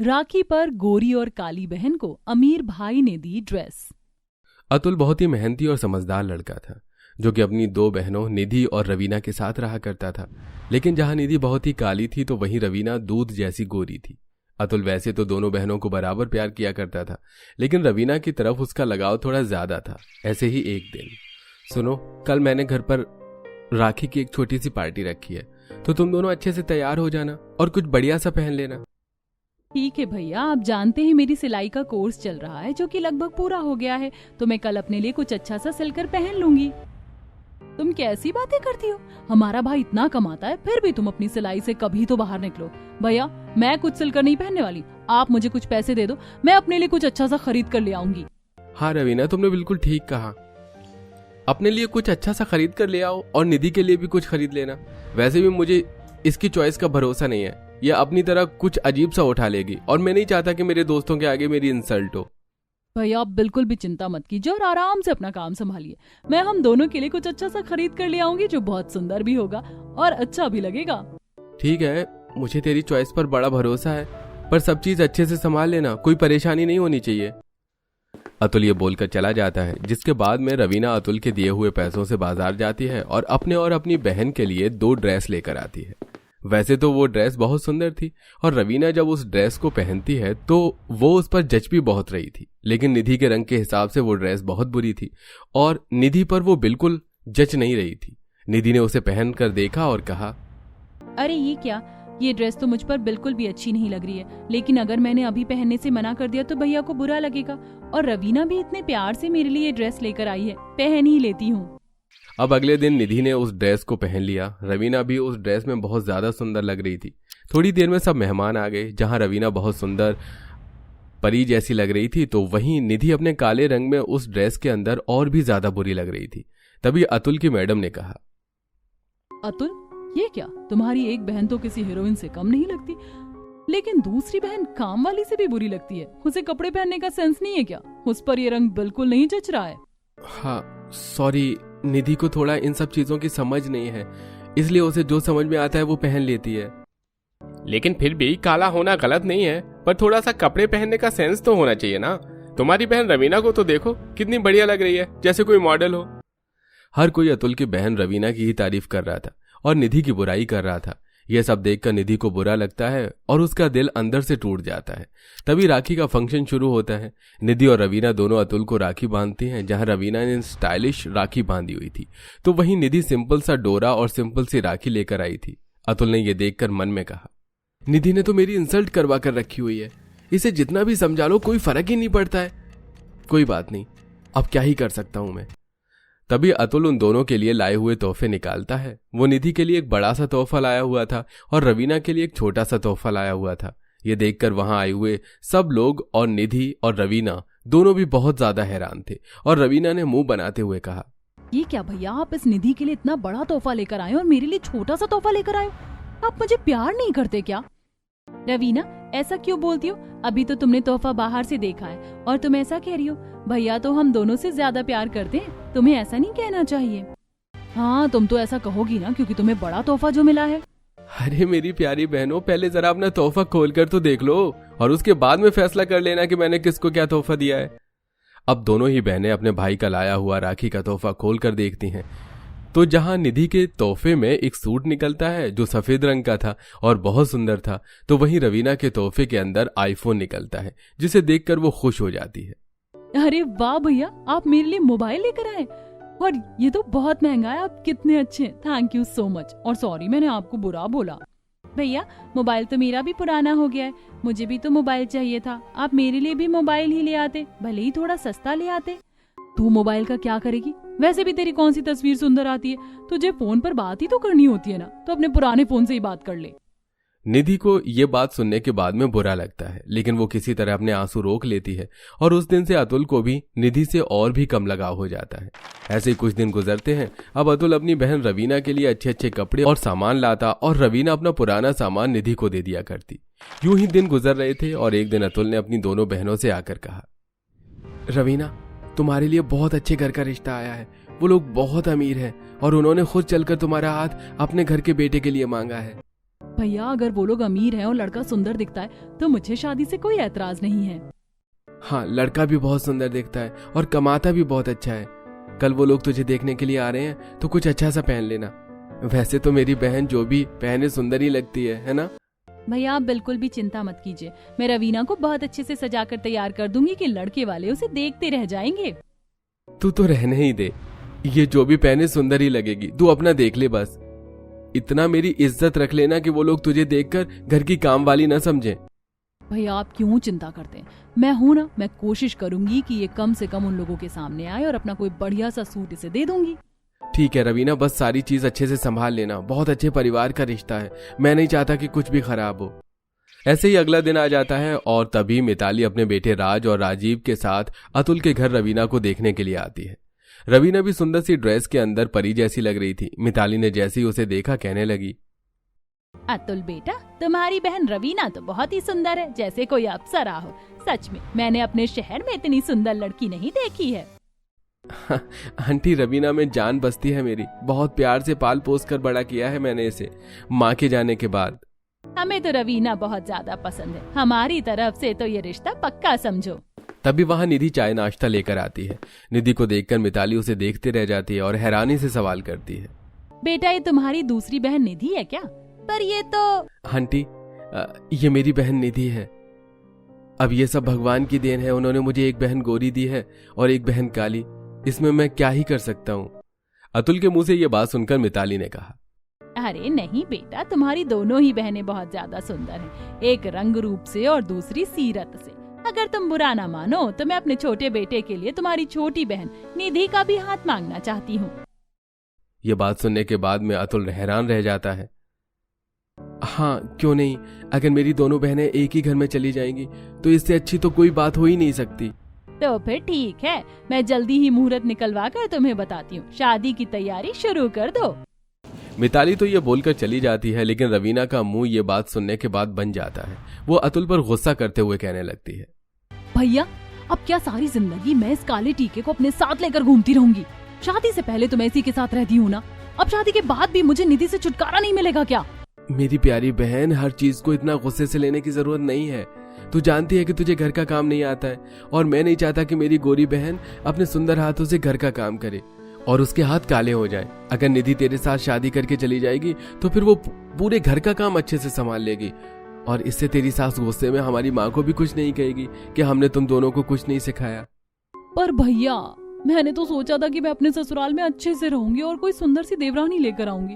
राखी पर गोरी और काली बहन को अमीर भाई ने दी ड्रेस। अतुल बहुत ही मेहनती और समझदार लड़का था, जो कि अपनी दो बहनों निधि और रवीना के साथ रहा करता था। लेकिन जहां निधि बहुत ही काली थी तो वहीं रवीना दूध जैसी गोरी थी। अतुल वैसे तो दोनों बहनों को बराबर प्यार किया करता था, लेकिन रवीना की तरफ उसका लगाव थोड़ा ज्यादा था। ऐसे ही एक दिन, सुनो, कल मैंने घर पर राखी की एक छोटी सी पार्टी रखी है, तो तुम दोनों अच्छे से तैयार हो जाना और कुछ बढ़िया सा पहन लेना। ठीक है भैया, आप जानते हैं मेरी सिलाई का कोर्स चल रहा है जो कि लगभग पूरा हो गया है, तो मैं कल अपने लिए कुछ अच्छा सा सिलकर पहन लूंगी। तुम कैसी बातें करती हो? हमारा भाई इतना कमाता है, फिर भी तुम अपनी सिलाई से कभी तो बाहर निकलो। भैया, मैं कुछ सिलकर नहीं पहनने वाली, आप मुझे कुछ पैसे दे दो, मैं अपने लिए कुछ अच्छा सा खरीद कर ले आऊंगी। हाँ रवीना, तुमने बिल्कुल ठीक कहा। अपने लिए कुछ अच्छा सा खरीद कर ले आओ और निधि के लिए भी कुछ खरीद लेना। वैसे भी मुझे इसकी चॉइस का भरोसा नहीं है, यह अपनी तरह कुछ अजीब सा उठा लेगी और मैं नहीं चाहता कि मेरे दोस्तों के आगे मेरी इंसल्ट हो। भैया, आप बिल्कुल भी चिंता मत कीजिए और आराम से अपना काम संभालिए। मैं हम दोनों के लिए कुछ अच्छा सा खरीद कर ले आऊंगी जो बहुत सुंदर भी होगा और अच्छा भी लगेगा। ठीक है, मुझे तेरी चॉइस पर बड़ा भरोसा है, पर सब चीज अच्छे से संभाल लेना, कोई परेशानी नहीं होनी चाहिए। अतुल ये बोलकर चला जाता है, जिसके बाद में रवीना अतुल के दिए हुए पैसों से बाजार जाती है और अपनी बहन के लिए 2 ड्रेस लेकर आती है। वैसे तो वो ड्रेस बहुत सुंदर थी और रवीना जब उस ड्रेस को पहनती है तो वो उस पर जच भी बहुत रही थी, लेकिन निधि के रंग के हिसाब से वो ड्रेस बहुत बुरी थी और निधि पर वो बिल्कुल जच नहीं रही थी। निधि ने उसे पहनकर देखा और कहा, अरे ये क्या, ये ड्रेस तो मुझ पर बिल्कुल भी अच्छी नहीं लग रही है, लेकिन अगर मैंने अभी पहनने से मना कर दिया तो भैया को बुरा लगेगा, और रवीना भी इतने प्यार से मेरे लिए ड्रेस लेकर आई है, पहन ही लेती हूँ। अब अगले दिन निधि ने उस ड्रेस को पहन लिया। रवीना भी उस ड्रेस में बहुत ज्यादा सुंदर लग रही थी। थोड़ी देर में सब मेहमान आ गए। जहां रवीना बहुत सुंदर परी जैसी लग रही थी, तो वहीं निधि अपने काले रंग में उस ड्रेस के अंदर और भी ज्यादा बुरी लग रही थी। तभी अतुल की मैडम ने कहा, अतुल, ये क्या, तुम्हारी एक बहन तो किसी हीरोइन से कम नहीं लगती, लेकिन दूसरी बहन काम वाली से भी बुरी लगती है। उसे कपड़े पहनने का सेंस नहीं है क्या? उस पर ये रंग बिल्कुल नहीं जच रहा है। हाँ सॉरी, निधि को थोड़ा इन सब चीजों की समझ नहीं है, इसलिए उसे जो समझ में आता है वो पहन लेती है। लेकिन फिर भी काला होना गलत नहीं है, पर थोड़ा सा कपड़े पहनने का सेंस तो होना चाहिए ना। तुम्हारी बहन रवीना को तो देखो, कितनी बढ़िया लग रही है, जैसे कोई मॉडल हो। हर कोई अतुल की बहन रवीना की ही तारीफ कर रहा था और निधि की बुराई कर रहा था। यह सब देखकर निधि को बुरा लगता है और उसका दिल अंदर से टूट जाता है। तभी राखी का फंक्शन शुरू होता है। निधि और रवीना दोनों अतुल को राखी बांधती हैं। जहां रवीना ने स्टाइलिश राखी बांधी हुई थी, तो वहीं निधि सिंपल सा डोरा और सिंपल सी राखी लेकर आई थी। अतुल ने यह देखकर मन में कहा, निधि ने तो मेरी इंसल्ट करवा कर रखी हुई है, इसे जितना भी समझा लो कोई फर्क ही नहीं पड़ता है। कोई बात नहीं, अब क्या ही कर सकता हूं मैं। तभी अतुल उन दोनों के लिए लाए हुए तोहफे निकालता है। वो निधि के लिए एक बड़ा सा तोहफा लाया हुआ था और रवीना के लिए एक छोटा सा तोहफा लाया हुआ था। ये देखकर वहां आए हुए सब लोग और निधि और रवीना दोनों भी बहुत ज्यादा हैरान थे और रवीना ने मुंह बनाते हुए कहा, ये क्या भैया, आप इस निधि के लिए इतना बड़ा तोहफा लेकर आए और मेरे लिए छोटा सा तोहफा लेकर आए? आप मुझे प्यार नहीं करते क्या? रवीना, ऐसा क्यों बोलती हो? अभी तो तुमने तोहफा बाहर से देखा है और तुम ऐसा कह रही हो। भैया तो हम दोनों से ज्यादा प्यार करते हैं, तुम्हें ऐसा नहीं कहना चाहिए। हाँ, तुम तो ऐसा कहोगी ना क्योंकि तुम्हें बड़ा तोहफा जो मिला है। अरे मेरी प्यारी बहनों, पहले जरा अपना तोहफा खोलकर तो देख लो और उसके बाद में फैसला कर लेना कि मैंने किसको क्या तोहफा दिया है। अब दोनों ही बहनें अपने भाई का लाया हुआ राखी का तोहफा खोलकर देखती हैं, तो जहां निधि के तोहफे में एक सूट निकलता है जो सफेद रंग का था और बहुत सुंदर था, तो वहीं रवीना के तोहफे के अंदर आईफोन निकलता है, जिसे देखकर वो खुश हो जाती है। अरे वाह भैया, आप मेरे लिए मोबाइल लेकर आए और ये तो बहुत महंगा है, आप कितने अच्छे हैं, थैंक यू सो मच। और सॉरी, मैंने आपको बुरा बोला। भैया, मोबाइल तो मेरा भी पुराना हो गया है, मुझे भी तो मोबाइल चाहिए था, आप मेरे लिए भी मोबाइल ही ले आते, भले ही थोड़ा सस्ता ले आते। तू मोबाइल का क्या करेगी? वैसे भी तेरी कौन सी तस्वीर सुंदर आती है, तुझे फोन पर बात ही तो करनी होती है ना, तो अपने पुराने फोन से ही बात कर ले। निधि को ये बात सुनने के बाद में बुरा लगता है, लेकिन वो किसी तरह अपने आंसू रोक लेती है और उस दिन से अतुल को भी निधि से और भी कम लगाव हो जाता है। ऐसे ही कुछ दिन गुजरते हैं। अब अतुल अपनी बहन रवीना के लिए अच्छे अच्छे कपड़े और सामान लाता और रवीना अपना पुराना सामान निधि को दे दिया करती। यूं ही दिन गुजर रहे थे और एक दिन अतुल ने अपनी दोनों बहनों से आकर कहा, रवीना, तुम्हारे लिए बहुत अच्छे घर का रिश्ता आया है, वो लोग बहुत अमीर हैं और उन्होंने खुद चलकर तुम्हारा हाथ अपने घर के बेटे के लिए मांगा है। भैया अगर वो लोग अमीर हैं और लड़का सुंदर दिखता है तो मुझे शादी से कोई ऐतराज नहीं है। हाँ, लड़का भी बहुत सुंदर दिखता है और कमाता भी बहुत अच्छा है। कल वो लोग तुझे देखने के लिए आ रहे हैं तो कुछ अच्छा सा पहन लेना। वैसे तो मेरी बहन जो भी पहने सुंदर ही लगती है ना? भैया आप बिल्कुल भी चिंता मत कीजिए, मैं रवीना को बहुत अच्छे से सजा कर तैयार कर दूंगी कि लड़के वाले उसे देखते रह जाएंगे। तू तो रहने ही दे, ये जो भी पहने सुंदर ही लगेगी, तू अपना देख ले बस। इतना मेरी इज्जत रख लेना कि वो लोग तुझे देखकर घर की काम वाली न समझे। भैया आप क्यों चिंता करते हैं, मैं हूं ना, मैं कोशिश करूंगी कि ये कम से कम उन लोगों के सामने आए और अपना कोई बढ़िया सा सूट इसे दे दूंगी। ठीक है रवीना, बस सारी चीज अच्छे से संभाल लेना, बहुत अच्छे परिवार का रिश्ता है, मैं नहीं चाहता कि कुछ भी खराब हो। ऐसे ही अगला दिन आ जाता है और तभी मिताली अपने बेटे राज और राजीव के साथ अतुल के घर रवीना को देखने के लिए आती है। रवीना भी सुंदर सी ड्रेस के अंदर परी जैसी लग रही थी। मिताली ने जैसे ही उसे देखा कहने लगी, अतुल बेटा, तुम्हारी बहन रवीना तो बहुत ही सुंदर है, जैसे कोई अप्सरा हो। सच में मैंने अपने शहर में इतनी सुंदर लड़की नहीं देखी है। आंटी, रवीना में जान बसती है मेरी, बहुत प्यार से पाल पोस कर बड़ा किया है मैंने इसे माँ के जाने के बाद। हमें तो रवीना बहुत ज्यादा पसंद है, हमारी तरफ से तो ये रिश्ता पक्का समझो। तभी वहाँ निधि चाय नाश्ता लेकर आती है। निधि को देखकर मिताली उसे देखते रह जाती है और हैरानी से सवाल करती है, बेटा ये तुम्हारी दूसरी बहन निधि है क्या? पर ये तो। आंटी, ये मेरी बहन निधि है। अब ये सब भगवान की देन है, उन्होंने मुझे एक बहन गोरी दी है और एक बहन काली, इसमें मैं क्या ही कर सकता हूँ। अतुल के मुंह से ये बात सुनकर मिताली ने कहा, अरे नहीं बेटा, तुम्हारी दोनों ही बहनें बहुत ज्यादा सुंदर हैं, एक रंग रूप से और दूसरी सीरत से। अगर तुम बुरा ना मानो तो मैं अपने छोटे बेटे के लिए तुम्हारी छोटी बहन निधि का भी हाथ मांगना चाहती हूँ। ये बात सुनने के बाद में अतुल हैरान रह जाता है। हाँ, क्यों नहीं, अगर मेरी दोनों बहनें एक ही घर में चली जाएंगी तो इससे अच्छी तो कोई बात हो ही नहीं सकती। तो फिर ठीक है, मैं जल्दी ही मुहूर्त निकलवा कर तुम्हें बताती हूँ, शादी की तैयारी शुरू कर दो। मिताली तो ये बोलकर चली जाती है, लेकिन रवीना का मुंह ये बात सुनने के बाद बन जाता है। वो अतुल पर गुस्सा करते हुए कहने लगती है, भैया अब क्या सारी जिंदगी मैं इस काले टीके को अपने साथ लेकर घूमती रहूंगी? शादी से पहले तो मैं इसी के साथ रहती हूँ ना, अब शादी के बाद भी मुझे निधि से छुटकारा नहीं मिलेगा क्या? मेरी प्यारी बहन, हर चीज को इतना गुस्से से लेने की जरूरत नहीं है। तू जानती है कि तुझे घर का काम नहीं आता है और मैं नहीं चाहता कि मेरी गोरी बहन अपने सुंदर हाथों से घर का काम करे और उसके हाथ काले हो जाएं। अगर निधि तेरे साथ शादी करके चली जाएगी तो फिर वो पूरे घर का काम अच्छे से संभाल लेगी और इससे तेरी सास गुस्से में हमारी माँ को भी कुछ नहीं कहेगी कि हमने तुम दोनों को कुछ नहीं सिखाया। पर भैया, मैंने तो सोचा था कि मैं अपने ससुराल में अच्छे से रहूंगी और कोई सुंदर सी देवरानी लेकर आऊंगी।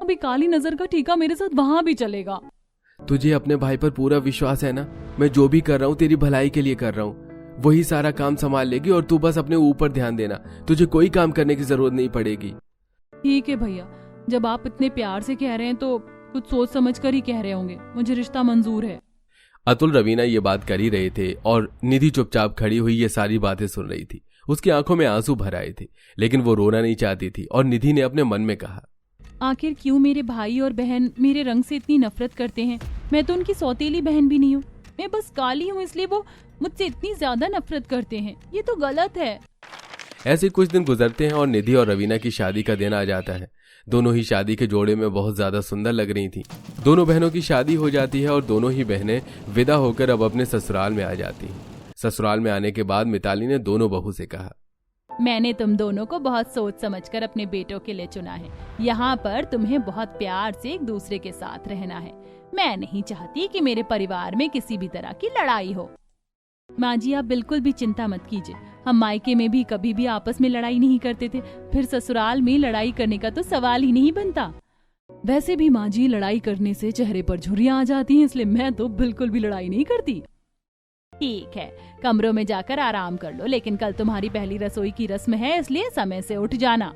अभी काली नजर का टीका मेरे साथ वहाँ भी चलेगा। तुझे अपने भाई पर पूरा विश्वास है ना? मैं जो भी कर रहा हूँ तेरी भलाई के लिए कर रहा हूँ, वही सारा काम संभाल लेगी और तू बस अपने ऊपर ध्यान देना, तुझे कोई काम करने की जरूरत नहीं पड़ेगी। ठीक है भैया, जब आप इतने प्यार से कह रहे हैं तो कुछ सोच समझ कर ही कह रहे होंगे, मुझे रिश्ता मंजूर है। अतुल रवीना ये बात कर ही रहे थे और निधि चुपचाप खड़ी हुई ये सारी बातें सुन रही थी। उसकी आंखों में आंसू भर आए थे, लेकिन वो रोना नहीं चाहती थी और निधि ने अपने मन में कहा, आखिर क्यों मेरे भाई और बहन मेरे रंग से इतनी नफरत करते हैं? मैं तो उनकी सौतेली बहन भी नहीं हूँ, मैं बस काली हूँ, इसलिए वो मुझसे इतनी ज्यादा नफरत करते हैं। ये तो गलत है। ऐसे कुछ दिन गुजरते हैं और निधि और रवीना की शादी का दिन आ जाता है। दोनों ही शादी के जोड़े में बहुत ज्यादा सुंदर लग रही थी। दोनों बहनों की शादी हो जाती है और दोनों ही बहनें विदा होकर अब अपने ससुराल में आ जाती हैं। ससुराल में आने के बाद मिताली ने दोनों बहू से कहा, मैंने तुम दोनों को बहुत सोच समझकर अपने बेटों के लिए चुना है। यहाँ पर तुम्हें बहुत प्यार से एक दूसरे के साथ रहना है। मैं नहीं चाहती कि मेरे परिवार में किसी भी तरह की लड़ाई हो। माँ जी, आप बिल्कुल भी चिंता मत कीजिए, हम मायके में भी कभी भी आपस में लड़ाई नहीं करते थे, फिर ससुराल में लड़ाई करने का तो सवाल ही नहीं बनता। वैसे भी माँ जी, लड़ाई करने से चेहरे पर झुर्रियां आ जाती हैं, इसलिए मैं तो बिल्कुल भी लड़ाई नहीं करती। ठीक है, कमरों में जाकर आराम कर लो, लेकिन कल तुम्हारी पहली रसोई की रस्म है, इसलिए समय से उठ जाना।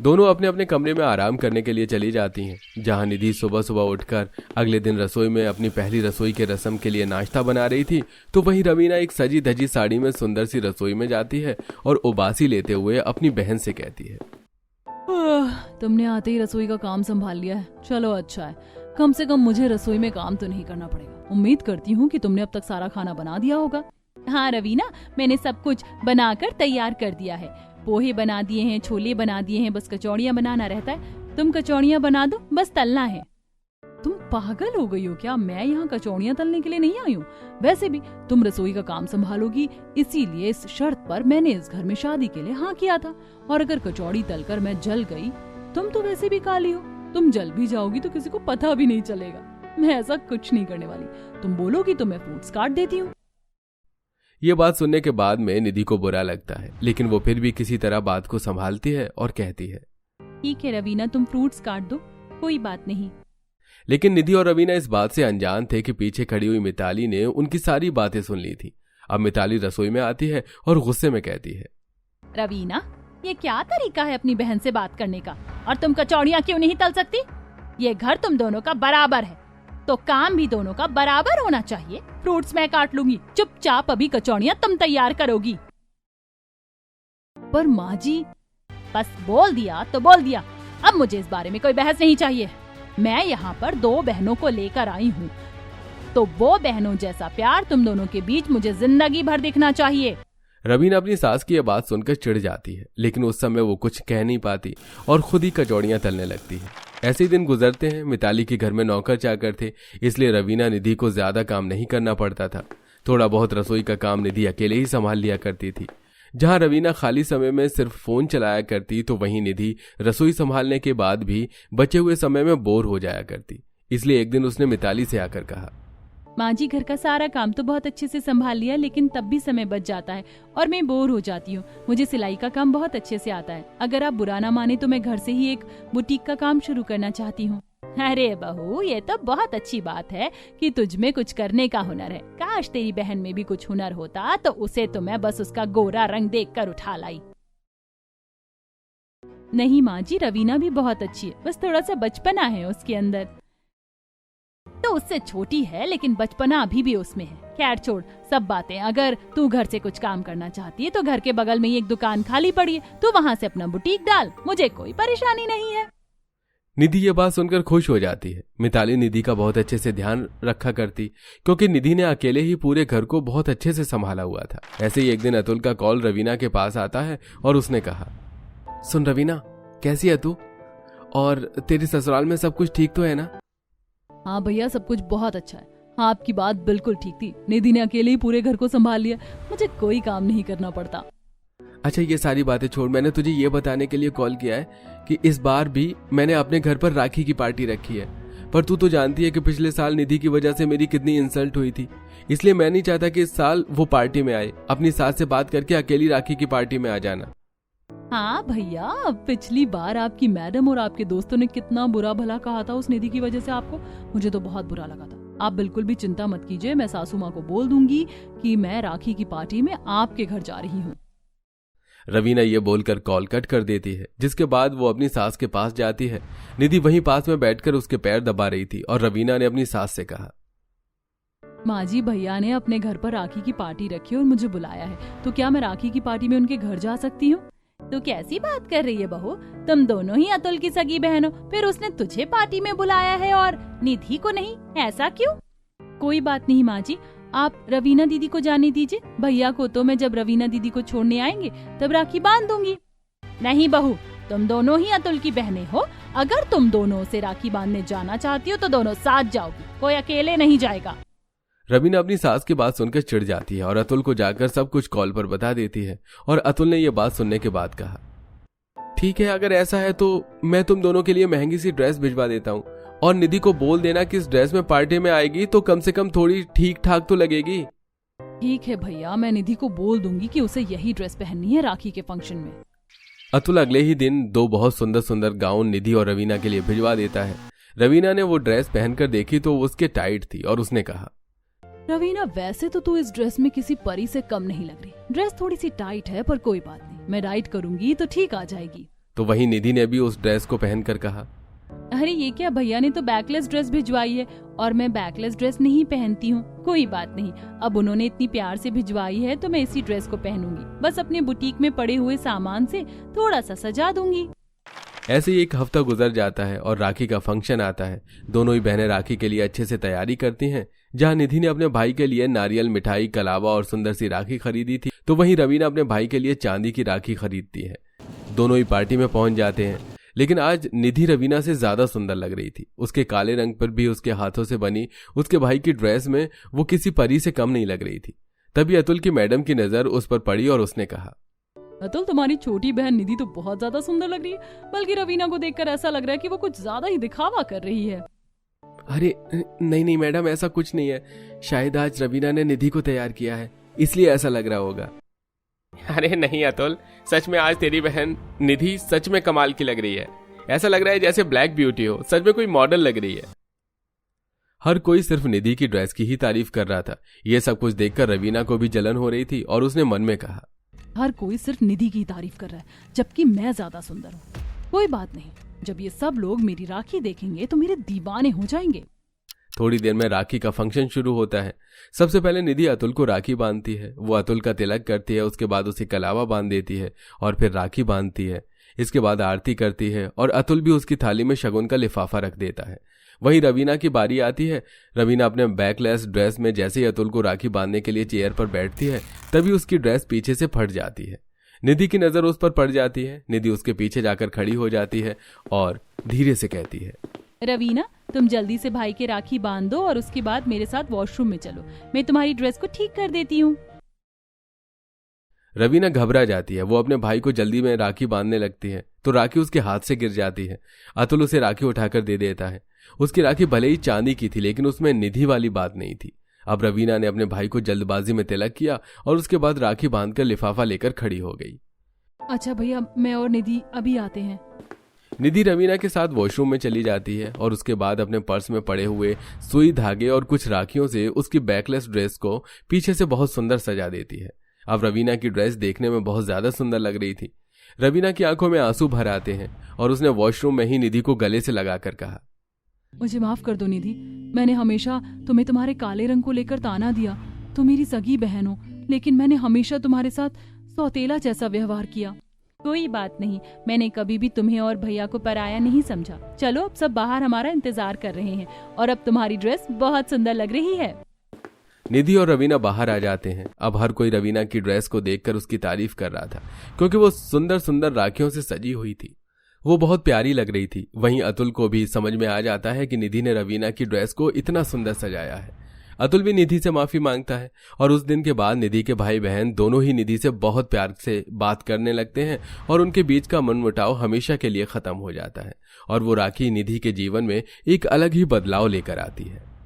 दोनों अपने अपने कमरे में आराम करने के लिए चली जाती हैं। जहां निधि सुबह सुबह उठकर अगले दिन रसोई में अपनी पहली रसोई के रस्म के लिए नाश्ता बना रही थी, तो वहीं रवीना एक सजी धजी साड़ी में सुंदर सी रसोई में जाती है और उबासी लेते हुए अपनी बहन से कहती है, तुमने आते ही रसोई का काम संभाल लिया है, चलो अच्छा है, कम से कम मुझे रसोई में काम तो नहीं करना पड़ेगा। उम्मीद करती हूँ कि तुमने अब तक सारा खाना बना दिया होगा। हाँ रवीना, मैंने सब कुछ बनाकर तैयार कर दिया है। पोहे बना दिए हैं, छोले बना दिए हैं, बस कचौड़ियाँ बनाना रहता है। तुम कचौड़ियाँ बना दो, बस तलना है। पागल हो गई हो क्या? मैं यहाँ कचौड़ियाँ तलने के लिए नहीं आई हूँ। वैसे भी तुम रसोई का काम संभालोगी, इसीलिए इस शर्त पर मैंने इस घर में शादी के लिए हाँ किया था। और अगर कचौड़ी तलकर मैं जल गई, तुम तो वैसे भी काली हो, तुम जल भी जाओगी तो किसी को पता भी नहीं चलेगा। मैं ऐसा कुछ नहीं करने वाली, तुम बोलोगी तो मैं फ्रूट्स काट देती हूँ। ये बात सुनने के बाद में निधि को बुरा लगता है, लेकिन वो फिर भी किसी तरह बात को संभालती है और कहती है, ठीक है रवीना, तुम फ्रूट्स काट दो, कोई बात नहीं। लेकिन निधि और रवीना इस बात से अनजान थे कि पीछे खड़ी हुई मिताली ने उनकी सारी बातें सुन ली थी। अब मिताली रसोई में आती है और गुस्से में कहती है, रवीना, ये क्या तरीका है अपनी बहन से बात करने का? और तुम कचौड़ियाँ क्यों नहीं तल सकती? ये घर तुम दोनों का बराबर है, तो काम भी दोनों का बराबर होना चाहिए। फ्रूट्स मैं काट लूंगी, चुपचाप अभी कचौड़ियाँ तुम तैयार करोगी। पर माँ जी, बस बोल दिया तो बोल दिया, अब मुझे इस बारे में कोई बहस नहीं चाहिए। मैं यहाँ पर 2 बहनों को लेकर आई हूँ, तो वो बहनों जैसा प्यार तुम दोनों के बीच मुझे जिंदगी भर दिखना चाहिए। रवीना अपनी सास की यह बात सुनकर चिढ़ जाती है, लेकिन उस समय वो कुछ कह नहीं पाती और खुद ही कचौड़ियां तलने लगती है। ऐसे ही दिन गुजरते हैं। मिताली के घर में नौकर चाकर थे, इसलिए रवीना निधि को ज्यादा काम नहीं करना पड़ता था। थोड़ा बहुत रसोई का काम निधि अकेले ही संभाल लिया करती थी। जहां रवीना खाली समय में सिर्फ फोन चलाया करती, तो वहीं निधि रसोई संभालने के बाद भी बचे हुए समय में बोर हो जाया करती। इसलिए एक दिन उसने मिताली से आकर कहा, माँ जी, घर का सारा काम तो बहुत अच्छे से संभाल लिया, लेकिन तब भी समय बच जाता है और मैं बोर हो जाती हूँ। मुझे सिलाई का काम बहुत अच्छे से आता है। अगर आप बुरा ना माने तो मैं घर से ही एक बुटीक का काम शुरू करना चाहती हूँ। अरे बहू, ये तो बहुत अच्छी बात है कि तुझ में कुछ करने का हुनर है। काश तेरी बहन में भी कुछ हुनर होता, तो उसे तो मैं बस उसका गोरा रंग देखकर उठा लाई। नहीं माँ जी, रवीना भी बहुत अच्छी है, बस थोड़ा सा बचपना है उसके अंदर। तो उससे छोटी है, लेकिन बचपना अभी भी उसमें है। खैर छोड़ सब बातें। अगर तू घर से कुछ काम करना चाहती है तो घर के बगल में ही एक दुकान खाली पड़ी है, तू वहाँ से अपना बुटीक डाल, मुझे कोई परेशानी नहीं है। निधि ये बात सुनकर खुश हो जाती है। मिताली निधि का बहुत अच्छे से ध्यान रखा करती, क्योंकि निधि ने अकेले ही पूरे घर को बहुत अच्छे से संभाला हुआ था। ऐसे ही एक दिन अतुल का कॉल रवीना के पास आता है और उसने कहा, सुन रवीना, कैसी है तू? और तेरे ससुराल में सब कुछ ठीक तो है ना? हाँ भैया, सब कुछ बहुत अच्छा है। हाँ, आपकी बात बिल्कुल ठीक थी। निधि ने अकेले ही पूरे घर को संभाल लिया, मुझे कोई काम नहीं करना पड़ता। अच्छा, ये सारी बातें छोड़, मैंने तुझे ये बताने के लिए कॉल किया है कि इस बार भी मैंने अपने घर पर राखी की पार्टी रखी है। पर तू तो जानती है कि पिछले साल निधि की वजह से मेरी कितनी इंसल्ट हुई थी, इसलिए मैं नहीं चाहता कि इस साल वो पार्टी में आए। अपनी सास से बात करके अकेली राखी की पार्टी में आ जाना। हाँ भैया, पिछली बार आपकी मैडम और आपके दोस्तों ने कितना बुरा भला कहा था उस निधि की वजह से आपको, मुझे तो बहुत बुरा लगा था। आप बिल्कुल भी चिंता मत कीजिए, मैं सासू माँ को बोल दूंगी कि मैं राखी की पार्टी में आपके घर जा रही हूँ। रवीना ये बोलकर कॉल कट कर देती है, जिसके बाद वो अपनी सास के पास जाती है। निधि वहीं पास में बैठकर उसके पैर दबा रही थी और रवीना ने अपनी सास से कहा, माँ जी, भैया ने अपने घर पर राखी की पार्टी रखी और मुझे बुलाया है, तो क्या मैं राखी की पार्टी में उनके घर जा सकती हूँ? तो कैसी बात कर रही है बहू, तुम दोनों ही अतुल की सगी बहन हो, फिर उसने तुझे पार्टी में बुलाया है और निधि को नहीं, ऐसा क्यों? कोई बात नहीं माँ जी, आप रवीना दीदी को जाने दीजिए। भैया को तो मैं जब रवीना दीदी को छोड़ने आएंगे तब राखी बांध दूंगी। नहीं बहू, तुम दोनों ही अतुल की बहनें हो। अगर तुम दोनों से राखी बांधने जाना चाहती हो तो दोनों साथ जाओगी, कोई अकेले नहीं जाएगा। रवीना अपनी सास की बात सुनकर चिढ़ जाती है और अतुल को जाकर सब कुछ कॉल पर बता देती है। और अतुल ने यह बात सुनने के बाद कहा, ठीक है, अगर ऐसा है तो मैं तुम दोनों के लिए महंगी सी ड्रेस भिजवा देता हूँ, और निधि को बोल देना कि इस ड्रेस में पार्टी में आएगी तो कम से कम थोड़ी ठीक ठाक तो लगेगी। ठीक है भैया, मैं निधि को बोल दूंगी कि उसे यही ड्रेस पहननी है राखी के फंक्शन में। अतुल अगले ही दिन 2 बहुत सुंदर सुंदर गाउन निधि और रवीना के लिए भिजवा देता है। रवीना ने वो ड्रेस पहनकर देखी तो वो उसके टाइट थी और उसने कहा, रवीना, वैसे तो तू इस ड्रेस में किसी परी से कम नहीं लग रही। ड्रेस थोड़ी सी टाइट है, पर कोई बात नहीं, मैं डाइट करूंगी तो ठीक आ जाएगी। तो वहीं निधि ने भी उस ड्रेस को पहनकर कहा, अरे ये क्या, भैया ने तो बैकलेस ड्रेस भिजवाई है और मैं बैकलेस ड्रेस नहीं पहनती हूँ। कोई बात नहीं, अब उन्होंने इतनी प्यार से भिजवाई है तो मैं इसी ड्रेस को पहनूंगी। बस अपने बुटीक में पड़े हुए सामान से थोड़ा सा सजा दूंगी। ऐसे ही एक हफ्ता गुजर जाता है और राखी का फंक्शन आता है। दोनों ही बहनें राखी के लिए अच्छे से तैयारी करती हैं। जहां निधि ने अपने भाई के लिए नारियल, मिठाई, कलावा और सुंदर सी राखी खरीदी थी, तो वहीं रवीना अपने भाई के लिए चांदी की राखी खरीदती है। दोनों ही पार्टी में पहुंच जाते हैं, लेकिन आज निधि रवीना से ज्यादा सुंदर लग रही थी। उसके काले रंग पर भी उसके हाथों से बनी उसके भाई की ड्रेस में वो किसी परी से कम नहीं लग रही थी। तभी अतुल की मैडम की नजर उस पर पड़ी और उसने कहा, अतुल तुम्हारी छोटी बहन निधि तो बहुत ज्यादा सुंदर लग रही है, बल्कि रवीना को देखकर ऐसा लग रहा है कि वो कुछ ज्यादा ही दिखावा कर रही है। अरे नहीं मैडम, ऐसा कुछ नहीं है। शायद आज रवीना ने निधि को तैयार किया है, इसलिए ऐसा लग रहा होगा। अरे नहीं अतुल, सच में आज तेरी बहन निधि सच में कमाल की लग रही है। ऐसा लग रहा है जैसे ब्लैक ब्यूटी हो, सच में कोई मॉडल लग रही है। हर कोई सिर्फ निधि की ड्रेस की ही तारीफ कर रहा था। यह सब कुछ देखकर रवीना को भी जलन हो रही थी और उसने मन में कहा, हर कोई सिर्फ निधि की तारीफ कर रहा है, जबकि मैं ज्यादा सुंदर हूँ। कोई बात नहीं, जब ये सब लोग मेरी राखी देखेंगे तो मेरे दीवाने हो जाएंगे। थोड़ी देर में राखी का फंक्शन शुरू होता है। सबसे पहले निधि अतुल को राखी बांधती है। वो अतुल का तिलक करती है, उसके बाद उसे कलावा बांध देती है और फिर राखी बांधती है। इसके बाद आरती करती है और अतुल भी उसकी थाली में शगुन का लिफाफा रख देता है। वहीं रवीना की बारी आती है। रवीना अपने बैकलेस ड्रेस में जैसे ही अतुल को राखी बांधने के लिए चेयर पर बैठती है, तभी उसकी ड्रेस पीछे से फट जाती है। निधि की नजर उस पर पड़ जाती है। निधि उसके पीछे जाकर खड़ी हो जाती है और धीरे से कहती है, रवीना, तुम जल्दी से भाई के राखी बांध दो और उसके बाद मेरे साथ वॉशरूम में चलो, मैं तुम्हारी ड्रेस को ठीक कर देती हूँ। रवीना घबरा जाती है। वो अपने भाई को जल्दी में राखी बांधने लगती है तो राखी उसके हाथ से गिर जाती है। अतुल उसे राखी उठाकर दे देता है। उसकी राखी भले ही चांदी की थी, लेकिन उसमें निधि वाली बात नहीं थी। अब रवीना ने अपने भाई को जल्दबाजी में तिलक किया और उसके बाद राखी बांधकर लिफाफा लेकर खड़ी हो गई। अच्छा भैया, मैं और निधि अभी आते हैं। निधि रवीना के साथ वॉशरूम में चली जाती है और उसके बाद अपने पर्स में पड़े हुए सुई धागे और कुछ राखियों से उसकी बैकलेस ड्रेस को पीछे से बहुत सुंदर सजा देती है। अब रवीना की ड्रेस देखने में बहुत ज्यादा सुंदर लग रही थी। रवीना की आंखों में आंसू भर आते हैं और उसने वॉशरूम में ही निधि को गले से लगाकर कहा, मुझे माफ कर दो निधि, मैंने हमेशा तुम्हें तुम्हारे काले रंग को लेकर ताना दिया। तुम मेरी सगी बहन हो, लेकिन मैंने हमेशा तुम्हारे साथ सौतेला जैसा व्यवहार किया। कोई बात नहीं, मैंने कभी भी तुम्हें और भैया को पराया नहीं समझा। चलो, अब सब बाहर हमारा इंतजार कर रहे हैं और अब तुम्हारी ड्रेस बहुत सुंदर लग रही है। निधि और रवीना बाहर आ जाते हैं। अब हर कोई रवीना की ड्रेस को देखकर उसकी तारीफ कर रहा था, क्योंकि वो सुंदर सुंदर राखियों से सजी हुई थी। वो बहुत प्यारी लग रही थी। वहीं अतुल को भी समझ में आ जाता है कि निधि ने रवीना की ड्रेस को इतना सुंदर सजाया है। अतुल भी निधि से माफी मांगता है और उस दिन के बाद निधि के भाई बहन दोनों ही निधि से बहुत प्यार से बात करने लगते हैं और उनके बीच का मनमुटाव हमेशा के लिए खत्म हो जाता है और वो राखी निधि के जीवन में एक अलग ही बदलाव लेकर आती है।